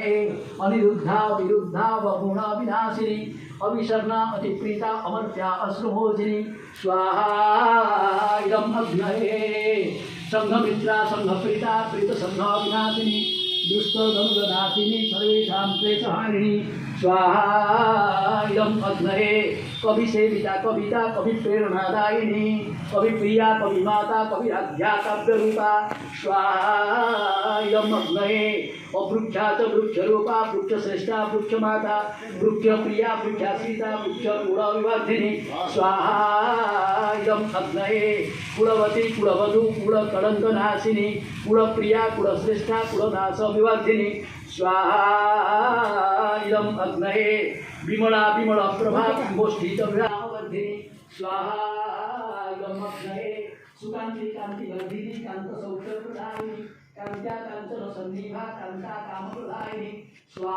अनिरुद्धा विरुद्धा बहुणा विनाशिनी अविशर्णा अतिप्रीता अमर्त्या अश्रुमोचिनी स्वाहा इदम् अग्नये संघमित्रा संघप्रीता प्रीत संघ विनाशिनी दुष्टदनुगनाशिनी सर्वेषां क्लेशहारिणी स्वाहा इदम् अग्नये कवि सेविता कविता कवि प्रेरणादायिनी कवि प्रिया कवि माता कवि आध्या काव्यरूपा स्वाहा इदम् अग्नये वृक्षा च वृक्षरूपा वृक्षश्रेष्ठा वृक्षमाता वृक्षप्रिया वृक्षाश्रिता वृक्षकुलविवर्धिनी स्वाहा इदम् अग्नये कुलवती कुलवधू कुलकलङ्कनाशिनी कुलप्रिया कुलश्रेष्ठा कुलनाशविवर्धिनी स्वाहा इदम् अग्नये विमला विमलप्रभा गोष्ठीतविरामवर्धिनी स्वाहा इदम् अग्नये सुकान्ति कान्तिवर्धिनी कान्तसौख्यप्रदायिनी कान्त्या काञ्चनसन्निभा कान्ता कामप्रदायिनी स्वाहा।